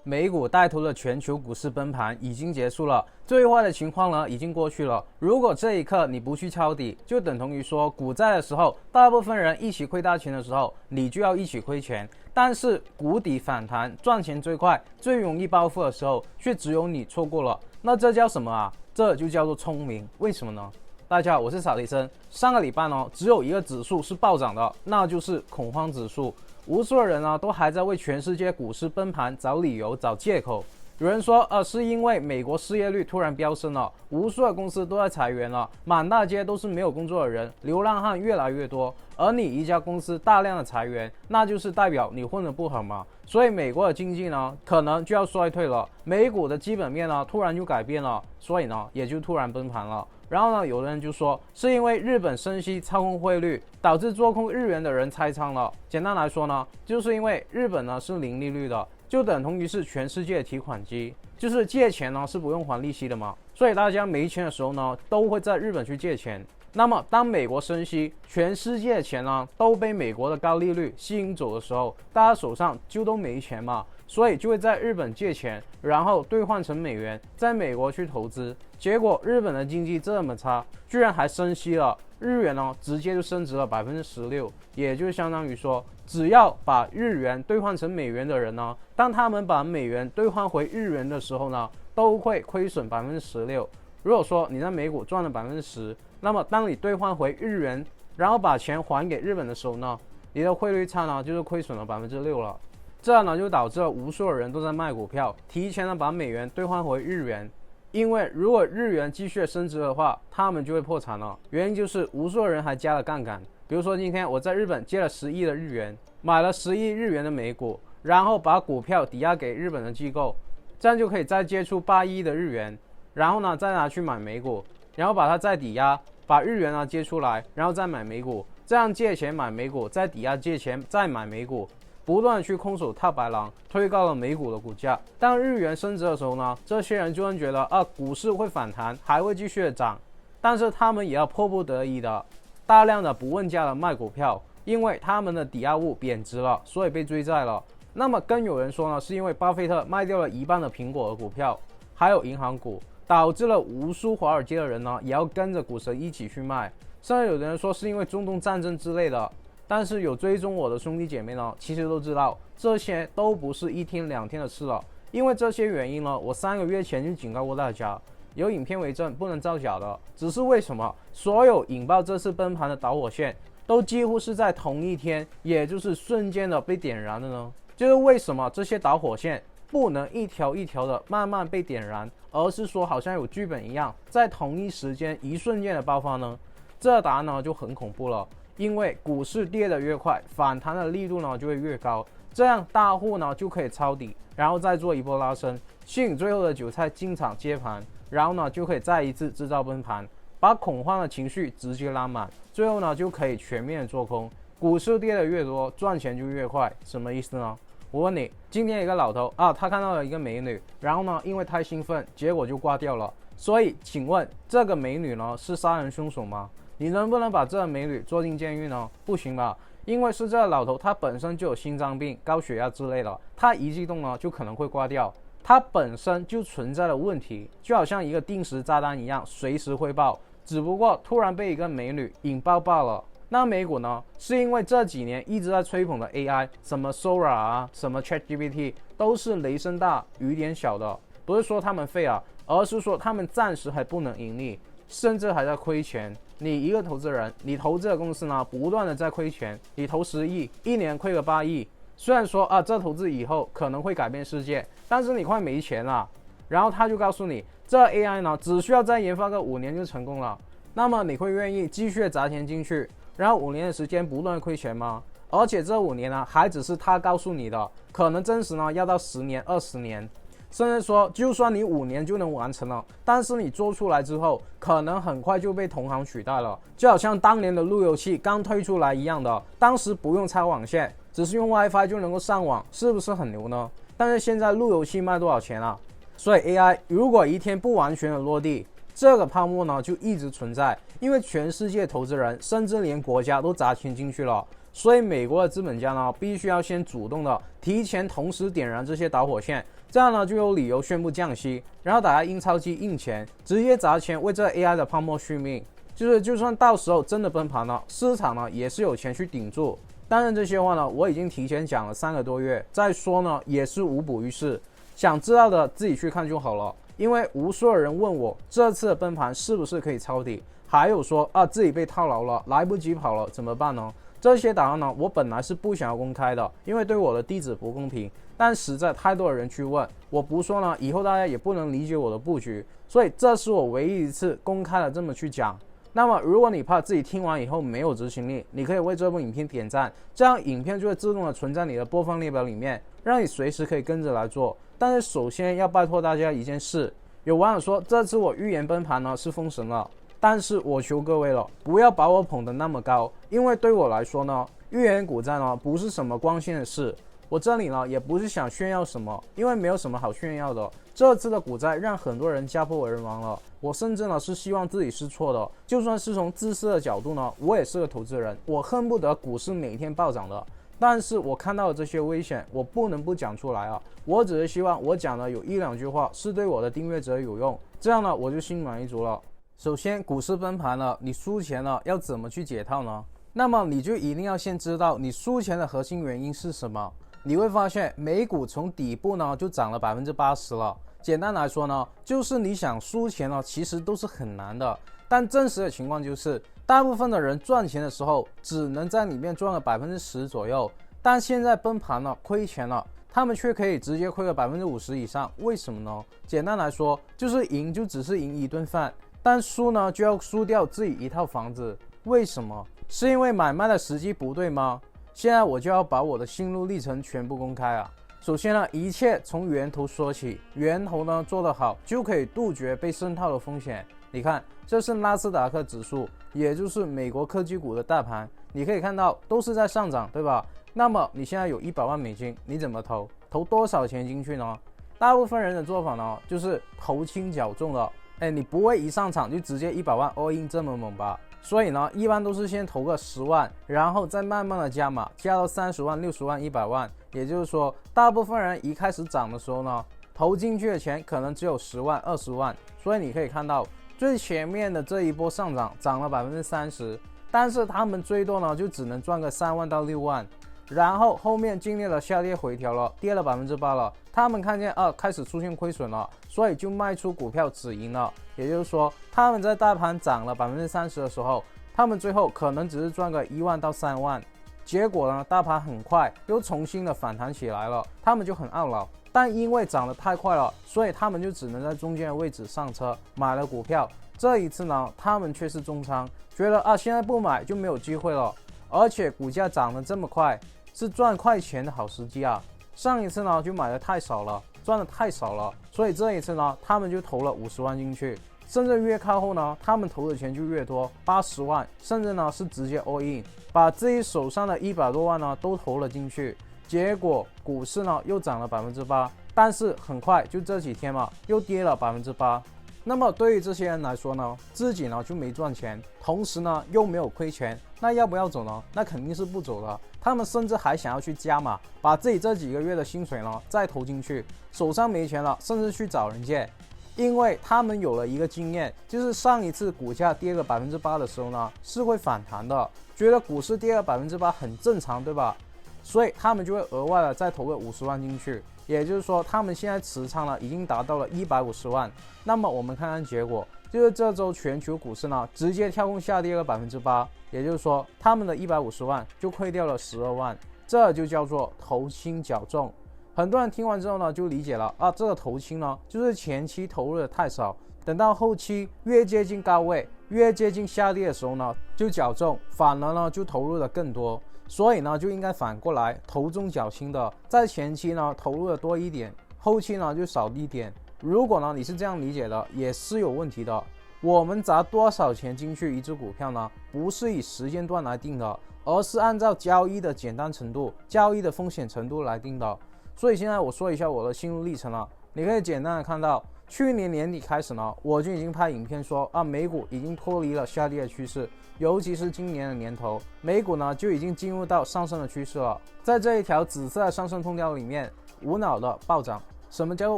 美股带头的全球股市崩盘已经结束了，最坏的情况呢已经过去了。如果这一刻你不去抄底，就等同于说股灾的时候，大部分人一起亏大钱的时候，你就要一起亏钱。但是谷底反弹赚钱最快、最容易暴富的时候，却只有你错过了。那这叫什么啊？这就叫做聪明。为什么呢？大家好，我是傻迪生。上个礼拜呢，只有一个指数是暴涨的，那就是恐慌指数。无数的人呢，都还在为全世界股市崩盘找理由、找借口。有人说，是因为美国失业率突然飙升了，无数的公司都在裁员了，满大街都是没有工作的人，流浪汉越来越多。而你一家公司大量的裁员，那就是代表你混得不好嘛。所以美国的经济呢，可能就要衰退了，美股的基本面呢，突然就改变了，所以呢，也就突然崩盘了。然后呢，有的人就说是因为日本升息操控汇率，导致做空日元的人拆仓了。简单来说呢，就是因为日本呢是零利率的，就等同于是全世界的提款机，就是借钱呢是不用还利息的嘛。所以大家没钱的时候呢，都会在日本去借钱。那么当美国升息，全世界的钱呢都被美国的高利率吸引走的时候，大家手上就都没钱嘛。所以就会在日本借钱，然后兑换成美元，在美国去投资。结果日本的经济这么差，居然还升息了，日元呢直接就升值了16%，也就相当于说，只要把日元兑换成美元的人呢，当他们把美元兑换回日元的时候呢，都会亏损16%。如果说你在美股赚了10%，那么当你兑换回日元，然后把钱还给日本的时候呢，你的汇率差呢就是亏损了6%了。这样呢就导致了无数的人都在卖股票，提前的把美元兑换回日元。因为如果日元继续升值的话，他们就会破产了。原因就是无数的人还加了杠杆。比如说今天我在日本借了10亿的日元，买了10亿日元的美股，然后把股票抵押给日本的机构，这样就可以再借出8亿的日元，然后呢再拿去买美股，然后把它再抵押，把日元呢借出来，然后再买美股，这样借钱买美股，再抵押借钱再买美股，不断的去空手套白狼，推高了美股的股价。当日元升值的时候呢，这些人就会觉得股市会反弹，还会继续的涨，但是他们也要迫不得已的大量的不问价的卖股票，因为他们的抵押物贬值了，所以被追债了。那么更有人说呢，是因为巴菲特卖掉了一半的苹果的股票，还有银行股，导致了无数华尔街的人呢也要跟着股神一起去卖。甚至有的人说是因为中东战争之类的。但是有追踪我的兄弟姐妹呢，其实都知道这些都不是1天2天的事了。因为这些原因呢，我3个月前就警告过大家，有影片为证，不能造假的。只是为什么所有引爆这次崩盘的导火线都几乎是在同一天，也就是瞬间的被点燃的呢？就是为什么这些导火线不能一条一条的慢慢被点燃，而是说好像有剧本一样，在同一时间一瞬间的爆发呢？这答案呢就很恐怖了。因为股市跌得越快，反弹的力度呢就会越高，这样大户呢就可以抄底，然后再做一波拉升，吸引最后的韭菜进场接盘，然后呢就可以再一次制造崩盘，把恐慌的情绪直接拉满，最后呢就可以全面做空。股市跌得越多，赚钱就越快，什么意思呢？我问你，今天一个老头他看到了一个美女，然后呢因为太兴奋，结果就挂掉了。所以请问这个美女呢是杀人凶手吗？你能不能把这个美女捉进监狱呢？不行吧，因为是这个老头他本身就有心脏病、高血压之类的，他一激动呢就可能会挂掉，他本身就存在了问题，就好像一个定时炸弹一样，随时会爆，只不过突然被一个美女引爆罢了。那美股呢，是因为这几年一直在吹捧的 AI， 什么 Sora 啊，什么 ChatGPT 都是雷声大雨点小的，不是说他们废啊，而是说他们暂时还不能盈利，甚至还在亏钱。你一个投资人，你投资的公司呢，不断的在亏钱，你投10亿，一年亏个8亿。虽然说这投资以后可能会改变世界，但是你快没钱了。然后他就告诉你，这 AI 呢，只需要再研发个5年就成功了。那么你会愿意继续砸钱进去，然后5年的时间不断亏钱吗？而且这5年呢，还只是他告诉你的，可能真实呢要到10年、20年。甚至说，就算你5年就能完成了，但是你做出来之后，可能很快就被同行取代了。就好像当年的路由器刚推出来一样的，当时不用插网线，只是用 WiFi 就能够上网，是不是很牛呢？但是现在路由器卖多少钱啊？所以 AI 如果一天不完全的落地，这个泡沫呢就一直存在，因为全世界投资人甚至连国家都砸钱进去了。所以美国的资本家呢，必须要先主动的提前同时点燃这些导火线，这样呢就有理由宣布降息，然后打开印钞机印钱，直接砸钱为这 AI 的泡沫续命。就算到时候真的崩盘了，市场呢也是有钱去顶住。当然这些话呢，我已经提前讲了3个多月，再说呢也是无补于事。想知道的自己去看就好了。因为无数的人问我这次的崩盘是不是可以抄底，还有说自己被套牢了，来不及跑了怎么办呢？这些答案呢，我本来是不想要公开的，因为对我的弟子不公平。但实在太多的人去问，我不说呢，以后大家也不能理解我的布局，所以这是我唯一一次公开的这么去讲。那么如果你怕自己听完以后没有执行力，你可以为这部影片点赞，这样影片就会自动的存在你的播放列表里面，让你随时可以跟着来做。但是首先要拜托大家一件事，有网友说这次我预言崩盘呢是封神了，但是我求各位了，不要把我捧得那么高，因为对我来说呢，预言股灾呢不是什么光鲜的事。我这里呢也不是想炫耀什么，因为没有什么好炫耀的。这次的股灾让很多人家破人亡了，我甚至呢是希望自己是错的。就算是从自私的角度呢，我也是个投资人，我恨不得股市每天暴涨的。但是我看到的这些危险，我不能不讲出来啊！我只是希望我讲的有1-2句话是对我的订阅者有用，这样呢我就心满意足了。首先，股市崩盘了，你输钱了，要怎么去解套呢？那么你就一定要先知道你输钱的核心原因是什么。你会发现美股从底部呢就涨了80%了。简单来说呢，就是你想输钱呢，其实都是很难的。但真实的情况就是，大部分的人赚钱的时候，只能在里面赚个10%左右。但现在崩盘了，亏钱了，他们却可以直接亏个50%以上。为什么呢？简单来说，就是赢就只是赢一顿饭，但输呢就要输掉自己一套房子。为什么？是因为买卖的时机不对吗？现在我就要把我的心路历程全部公开啊。首先呢，一切从源头说起，源头呢做得好，就可以杜绝被渗透的风险。你看，这是纳斯达克指数，也就是美国科技股的大盘，你可以看到都是在上涨，对吧？那么你现在有100万美金，你怎么投？投多少钱进去呢？大部分人的做法呢，就是投轻脚重的。你不会一上场就直接100万 all in 这么猛吧？所以呢，一般都是先投个10万，然后再慢慢的加码，加到30万、60万、100万。也就是说，大部分人一开始涨的时候呢，投进去的钱可能只有10万、20万。所以你可以看到，最前面的这一波上涨涨了30%，但是他们最多呢就只能赚个3万到6万。然后后面经历了下跌回调了，跌了8%了，他们看见开始出现亏损了，所以就卖出股票止盈了。也就是说，他们在大盘涨了30%的时候，他们最后可能只是赚个1万到3万。结果呢，大盘很快又重新的反弹起来了，他们就很懊恼。但因为涨得太快了，所以他们就只能在中间的位置上车买了股票。这一次呢，他们却是重仓，觉得现在不买就没有机会了，而且股价涨得这么快，是赚快钱的好时机啊！上一次呢就买的太少了，赚的太少了，所以这一次呢，他们就投了50万进去，甚至越靠后呢，他们投的钱就越多，80万，甚至呢是直接 all in， 把自己手上的100多万呢都投了进去。结果股市呢又涨了8%，但是很快就这几天嘛，又跌了8%。那么对于这些人来说呢，自己呢就没赚钱，同时呢又没有亏钱，那要不要走呢？那肯定是不走的。他们甚至还想要去加码，把自己这几个月的薪水呢再投进去，手上没钱了，甚至去找人借。因为他们有了一个经验，就是上一次股价跌个8%的时候呢，是会反弹的，觉得股市跌个8%很正常，对吧？所以他们就会额外的再投个50万进去。也就是说，他们现在持仓呢已经达到了150万。那么我们看看结果，就是这周全球股市呢直接跳空下跌了8%，也就是说，他们的150万就亏掉了12万，这就叫做投轻脚重。很多人听完之后呢就理解了这个投轻呢就是前期投入的太少，等到后期越接近高位、越接近下跌的时候呢就脚重，反而呢就投入的更多。所以呢，就应该反过来，头重脚轻的，在前期呢投入的多一点，后期呢就少一点。如果呢你是这样理解的，也是有问题的。我们砸多少钱进去一只股票呢？不是以时间段来定的，而是按照交易的简单程度、交易的风险程度来定的。所以现在我说一下我的心路历程了，你可以简单的看到，去年年底开始呢，我就已经拍影片说美股已经脱离了下跌的趋势，尤其是今年的年头，美股呢就已经进入到上升的趋势了。在这一条紫色的上升通道里面，无脑的暴涨。什么叫做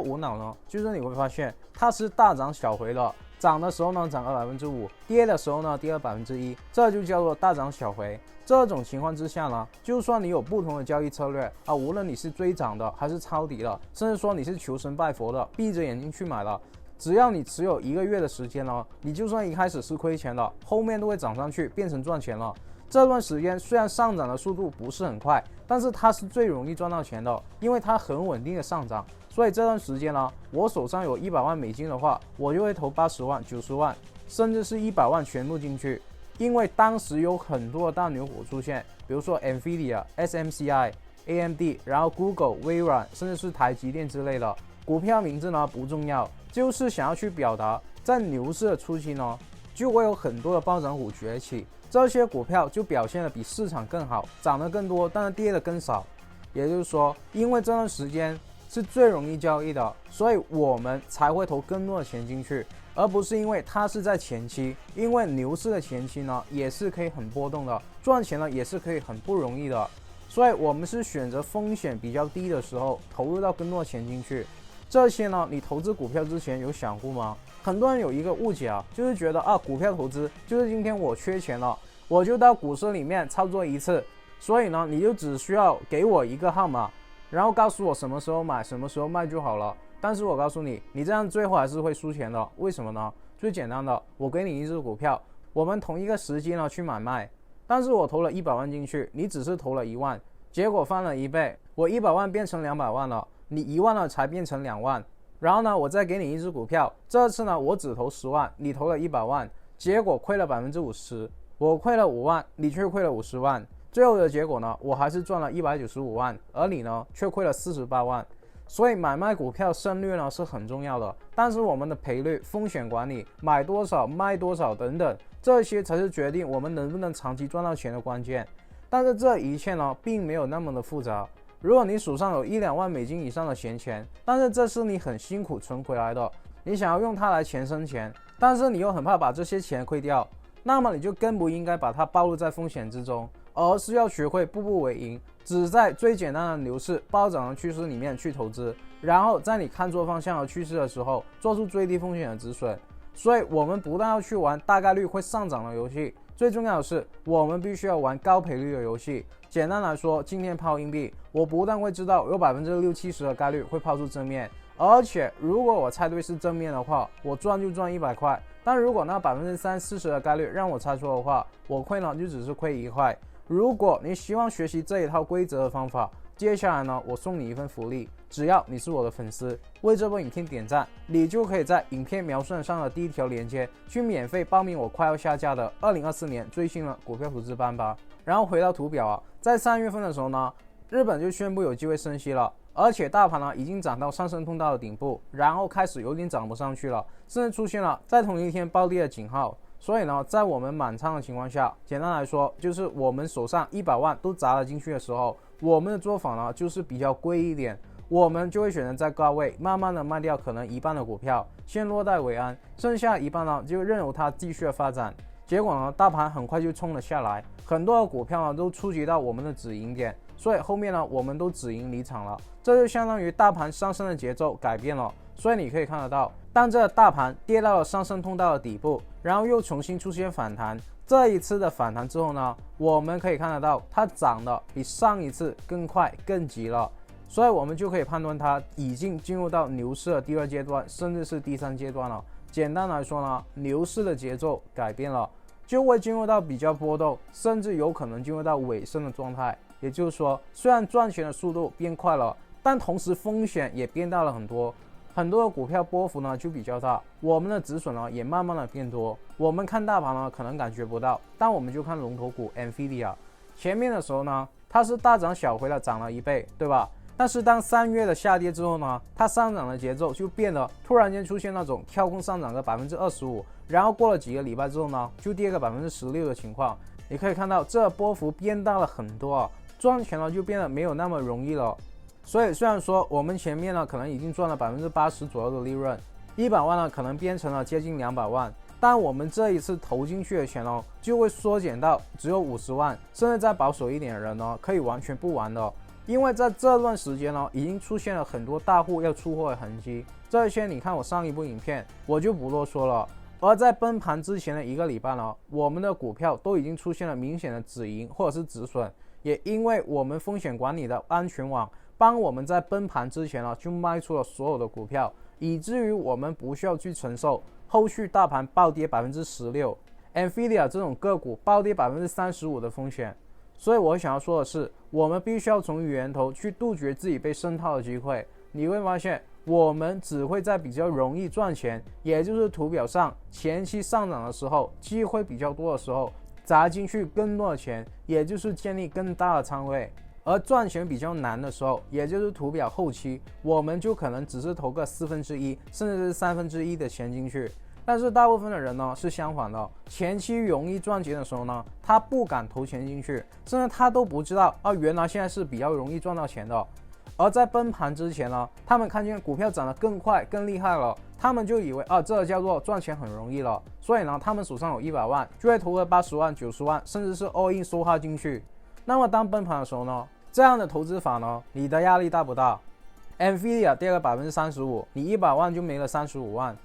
无脑呢？就是你会发现它是大涨小回的，涨的时候呢涨了 5%， 跌的时候呢跌了 1%， 这就叫做大涨小回。这种情况之下呢，就算你有不同的交易策略无论你是追涨的还是抄底的，甚至说你是求神拜佛的，闭着眼睛去买了，只要你持有1个月的时间呢，你就算一开始是亏钱的，后面都会涨上去变成赚钱了。这段时间虽然上涨的速度不是很快，但是它是最容易赚到钱的，因为它很稳定的上涨。所以这段时间呢，我手上有100万美金的话，我就会投80万、90万，甚至是100万全部进去。因为当时有很多的大牛股出现，比如说 Nvidia、SMCI、AMD， 然后 Google、微软，甚至是台积电之类的股票名字呢不重要，就是想要去表达，在牛市的初期呢，就会有很多的暴涨股崛起，这些股票就表现得比市场更好，涨得更多，但是跌得更少。也就是说，因为这段时间是最容易交易的，所以我们才会投更多的钱进去，而不是因为它是在前期。因为牛市的前期呢，也是可以很波动的，赚钱呢也是可以很不容易的。所以我们是选择风险比较低的时候，投入到更多的钱进去。这些呢，你投资股票之前有想过吗？很多人有一个误解就是觉得股票投资就是今天我缺钱了，我就到股市里面操作一次，所以呢，你就只需要给我一个号码，然后告诉我什么时候买什么时候卖就好了。但是我告诉你，你这样最后还是会输钱的。为什么呢？最简单的，我给你一只股票，我们同一个时间呢去买卖，但是我投了100万进去，你只是投了1万，结果翻了1倍，我100万变成200万了，你1万了才变成2万。然后呢，我再给你一只股票，这次呢我只投10万，你投了100万，结果亏了 50%， 我亏了5万，你却亏了50万。最后的结果呢，我还是赚了195万，而你呢却亏了48万。所以买卖股票胜率呢是很重要的，但是我们的赔率、风险管理、买多少、卖多少等等，这些才是决定我们能不能长期赚到钱的关键。但是这一切呢，并没有那么的复杂。如果你手上有1-2万美金以上的闲钱，但是这是你很辛苦存回来的，你想要用它来钱生钱，但是你又很怕把这些钱亏掉，那么你就更不应该把它暴露在风险之中，而是要学会步步为营，只在最简单的牛市暴涨的趋势里面去投资，然后在你看错方向和趋势的时候，做出最低风险的止损。所以我们不但要去玩大概率会上涨的游戏，最重要的是我们必须要玩高赔率的游戏。简单来说，今天抛硬币，我不但会知道有60-70%的概率会抛出正面，而且如果我猜对是正面的话，我赚就赚100块，但如果那30-40%的概率让我猜错的话，我亏呢就只是亏1块。如果你希望学习这一套规则的方法，接下来呢，我送你一份福利，只要你是我的粉丝，为这部影片点赞，你就可以在影片描述上的第一条链接去免费报名我快要下架的2024年最新的股票投资班吧。然后回到图表在3月份的时候呢，日本就宣布有机会升息了，而且大盘呢已经涨到上升通道的顶部，然后开始有点涨不上去了，甚至出现了在同一天暴跌的警号。所以呢，在我们满仓的情况下，简单来说，就是我们手上100万都砸了进去的时候，我们的做法呢就是比较贵一点，我们就会选择在高位慢慢的卖掉可能一半的股票，先落袋为安，剩下一半呢就任由它继续的发展。结果呢，大盘很快就冲了下来，很多的股票呢都触及到我们的止盈点，所以后面呢我们都止盈离场了，这就相当于大盘上升的节奏改变了。所以你可以看得到，当这大盘跌到了上升通道的底部，然后又重新出现反弹，这一次的反弹之后呢，我们可以看得到它涨得比上一次更快更急了，所以我们就可以判断它已经进入到牛市的第2阶段，甚至是第3阶段了。简单来说呢，牛市的节奏改变了，就会进入到比较波动，甚至有可能进入到尾声的状态。也就是说，虽然赚钱的速度变快了，但同时风险也变大了很多。很多的股票波幅呢就比较大，我们的止损呢也慢慢的变多。我们看大盘呢可能感觉不到，但我们就看龙头股 Nvidia， 前面的时候呢它是大涨小回的涨了1倍，对吧？但是当3月的下跌之后呢，它上涨的节奏就变得突然间出现那种跳空上涨个 25%， 然后过了几个礼拜之后呢就跌个 16% 的情况。你可以看到这波幅变大了很多赚钱呢就变得没有那么容易了。所以虽然说我们前面呢可能已经赚了 80% 左右的利润， ，100万呢可能变成了接近200万，但我们这一次投进去的钱哦，就会缩减到只有50万，甚至再保守一点的人呢，可以完全不玩的。因为在这段时间呢，已经出现了很多大户要出货的痕迹，这些你看我上一部影片我就不啰嗦了。而在崩盘之前的1个礼拜呢，我们的股票都已经出现了明显的止盈或者是止损，也因为我们风险管理的安全网帮我们在崩盘之前呢就卖出了所有的股票，以至于我们不需要去承受后续大盘暴跌16%，Nvidia 这种个股暴跌35%的风险。所以我想要说的是，我们必须要从源头去杜绝自己被渗透的机会。你会发现我们只会在比较容易赚钱，也就是图表上前期上涨的时候，机会比较多的时候砸进去更多的钱，也就是建立更大的仓位。而赚钱比较难的时候，也就是图表后期，我们就可能只是投个1/4甚至是1/3的钱进去。但是大部分的人呢是相反的，前期容易赚钱的时候呢，他不敢投钱进去，甚至他都不知道原来现在是比较容易赚到钱的。而在崩盘之前呢，他们看见股票涨得更快更厉害了，他们就以为这叫做赚钱很容易了，所以呢他们手上有100万，就会投个80万90万，甚至是 all in 梭哈进去。那么当崩盘的时候呢，这样的投资法呢，你的压力大不大？ Nvidia 跌了35%，你100万就没了35万，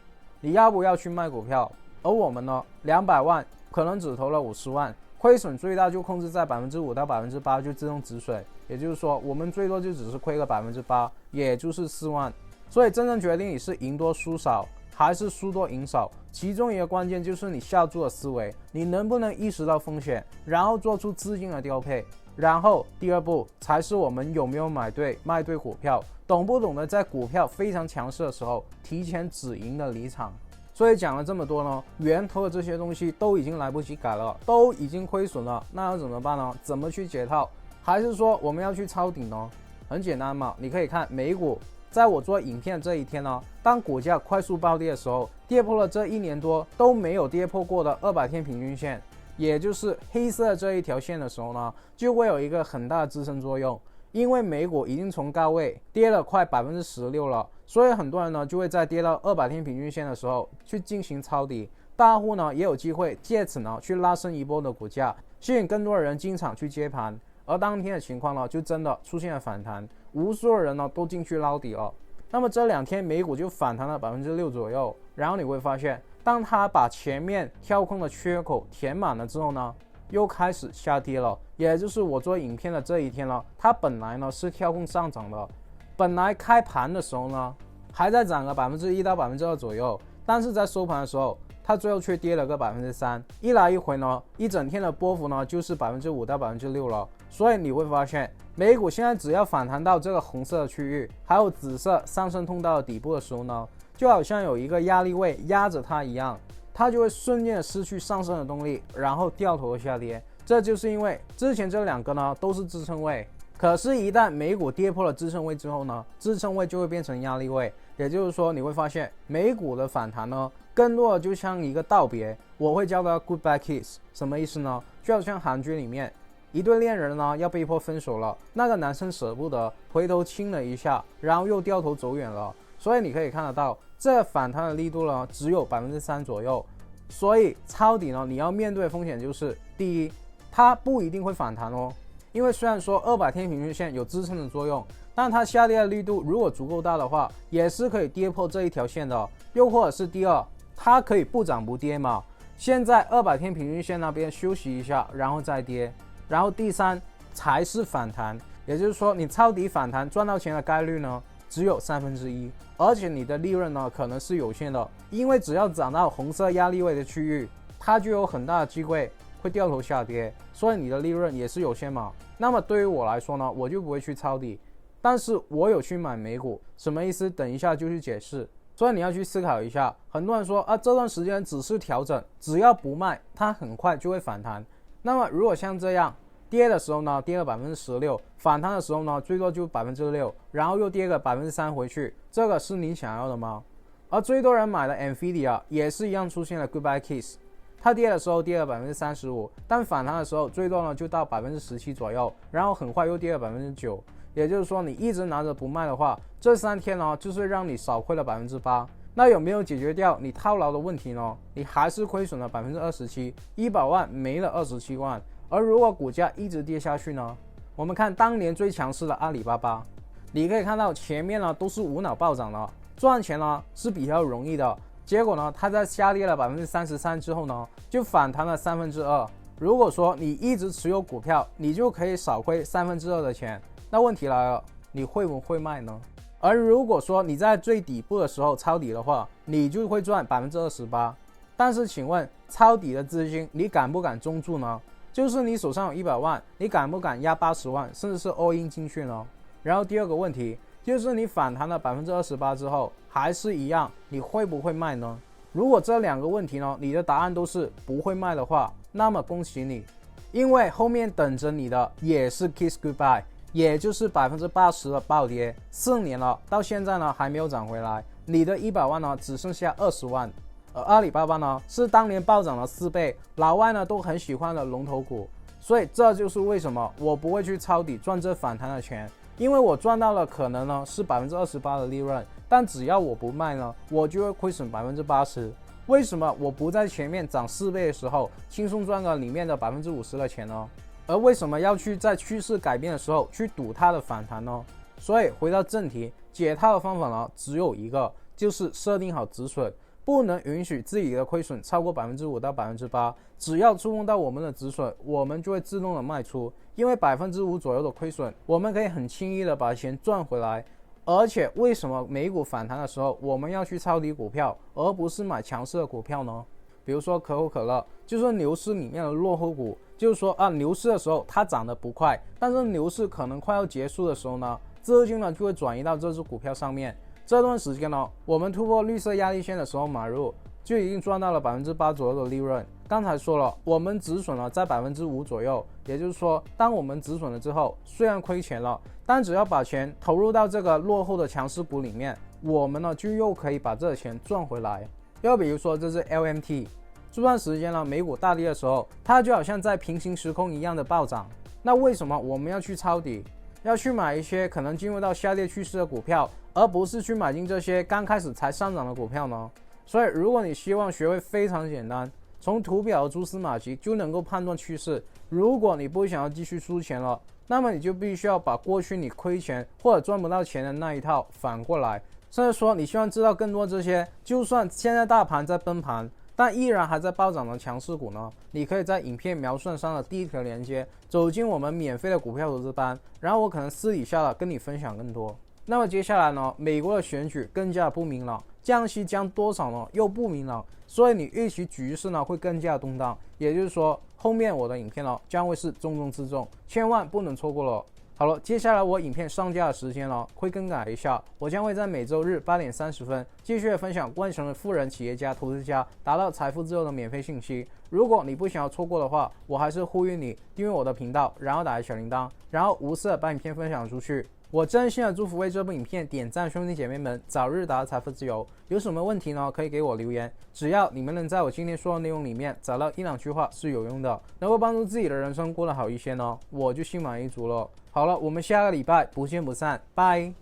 你要不要去卖股票？而我们呢，200万可能只投了50万，亏损最大就控制在5%到8%，就自动止损。也就是说，我们最多就只是亏个8%，也就是4万。所以真正决定你是赢多输少，还是输多赢少，其中一个关键就是你下注的思维，你能不能意识到风险，然后做出资金的调配。然后第二步才是我们有没有买对卖对股票，懂不懂得在股票非常强势的时候提前止盈的离场。所以讲了这么多呢，源头的这些东西都已经来不及改了，都已经亏损了，那要怎么办呢？怎么去解套？还是说我们要去抄底呢？很简单嘛，你可以看美股，在我做影片这一天呢，当股价快速暴跌的时候，跌破了这1年多都没有跌破过的200天平均线，也就是黑色这一条线的时候呢，就会有一个很大的支撑作用。因为美股已经从高位跌了快16%了，所以很多人呢就会在跌到200天平均线的时候去进行抄底，大户呢也有机会借此呢去拉升一波的股价，吸引更多的人进场去接盘。而当天的情况呢，就真的出现了反弹，无数的人呢都进去捞底了。那么这2天美股就反弹了6%左右，然后你会发现，当它把前面跳空的缺口填满了之后呢，又开始下跌了。也就是我做影片的这一天呢，它本来呢是跳空上涨的，本来开盘的时候呢还在涨个1%到2%左右，但是在收盘的时候，它最后却跌了个3%，一来一回呢，一整天的波幅呢就是5%到6%了。所以你会发现，美股现在只要反弹到这个红色的区域，还有紫色上升通道的底部的时候呢，就好像有一个压力位压着它一样，它就会瞬间的失去上升的动力，然后掉头下跌。这就是因为之前这2个呢都是支撑位，可是一旦美股跌破了支撑位之后呢，支撑位就会变成压力位。也就是说，你会发现美股的反弹呢，更多的就像一个道别，我会叫它 goodbye kiss。 什么意思呢？就好像韩剧里面一对恋人呢要被迫分手了，那个男生舍不得，回头亲了一下，然后又掉头走远了。所以你可以看得到，这反弹的力度呢只有3%左右。所以抄底呢，你要面对的风险就是，第一，它不一定会反弹哦，因为虽然说200天平均线有支撑的作用，但它下跌的力度如果足够大的话，也是可以跌破这一条线的。又或者是第二，它可以不涨不跌嘛，现在200天平均线那边休息一下，然后再跌。然后第三才是反弹，也就是说你抄底反弹赚到钱的概率呢只有1/3，而且你的利润呢可能是有限的，因为只要涨到红色压力位的区域，它就有很大的机会会掉头下跌，所以你的利润也是有限嘛。那么对于我来说呢，我就不会去抄底，但是我有去买美股，什么意思？等一下就去解释。所以你要去思考一下，很多人说这段时间只是调整，只要不卖，它很快就会反弹。那么如果像这样跌的时候呢，跌了16%，反弹的时候呢，最多就6%，然后又跌个3%回去，这个是你想要的吗？而最多人买的 Nvidia 也是一样出现了 goodbye kiss， 它跌的时候跌了35%，但反弹的时候最多呢就到17%左右，然后很快又跌了9%。也就是说，你一直拿着不卖的话，这3天呢就是让你少亏了8%。那有没有解决掉你套牢的问题呢？你还是亏损了27%，100万没了27万。而如果股价一直跌下去呢？我们看当年最强势的阿里巴巴，你可以看到前面呢都是无脑暴涨的，赚钱呢是比较容易的。结果呢，它在下跌了33%之后呢，就反弹了2/3。如果说你一直持有股票，你就可以少亏2/3的钱。那问题来了，你会不会卖呢？而如果说你在最底部的时候抄底的话，你就会赚28%。但是请问抄底的资金你敢不敢中注呢？就是你手上有100万，你敢不敢压80万，甚至是 all in 进去呢？然后第二个问题就是你反弹了28%之后，还是一样，你会不会卖呢？如果这两个问题呢，你的答案都是不会卖的话，那么恭喜你，因为后面等着你的也是 kiss goodbye， 也就是80%的暴跌，4年了，到现在呢还没有涨回来，你的100万呢只剩下20万。而阿里巴巴呢是当年暴涨了4倍，老外呢都很喜欢的龙头股，所以这就是为什么我不会去抄底赚这反弹的钱，因为我赚到了可能呢是28%的利润，但只要我不卖呢，我就会亏损80%。为什么我不在前面涨4倍的时候轻松赚个里面的50%的钱呢？而为什么要去在趋势改变的时候去赌它的反弹呢？所以回到正题，解套的方法呢只有一个，就是设定好止损，不能允许自己的亏损超过5%到8%，只要触碰到我们的止损，我们就会自动的卖出，因为5%左右的亏损，我们可以很轻易的把钱赚回来。而且为什么美股反弹的时候我们要去抄底股票，而不是买强势的股票呢？比如说可口可乐，就是牛市里面的落后股，就是说牛市的时候它涨得不快，但是牛市可能快要结束的时候呢，资金呢就会转移到这只股票上面。这段时间呢，我们突破绿色压力线的时候买入，就已经赚到了8%左右的利润。刚才说了，我们止损了在5%左右，也就是说，当我们止损了之后，虽然亏钱了，但只要把钱投入到这个落后的强势股里面，我们呢就又可以把这个钱赚回来。又比如说这是 LMT， 这段时间呢美股大跌的时候，它就好像在平行时空一样的暴涨。那为什么我们要去抄底，要去买一些可能进入到下跌趋势的股票，而不是去买进这些刚开始才上涨的股票呢？所以如果你希望学会非常简单，从图表的蛛丝马迹就能够判断趋势，如果你不想要继续输钱了，那么你就必须要把过去你亏钱或者赚不到钱的那一套反过来，甚至说你希望知道更多这些就算现在大盘在崩盘但依然还在暴涨的强势股呢，你可以在影片描述上的第一条链接走进我们免费的股票投资班，然后我可能私底下跟你分享更多。那么接下来呢，美国的选举更加不明朗，降息降多少呢又不明朗，所以你预期局势呢会更加动荡，也就是说后面我的影片呢将会是重中之重，千万不能错过了。好了，接下来我影片上架的时间呢会更改一下，我将会在每周日8点30分继续分享关于成为富人、企业家、投资家达到财富自由的免费信息。如果你不想要错过的话，我还是呼吁你订阅我的频道，然后打开小铃铛，然后无私的把影片分享出去。我真心的祝福为这部影片点赞兄弟姐妹们早日达到财富自由。有什么问题呢？可以给我留言，只要你们能在我今天说的内容里面找到1-2句话是有用的，能够帮助自己的人生过得好一些呢，我就心满意足了。好了，我们下个礼拜不见不散，拜。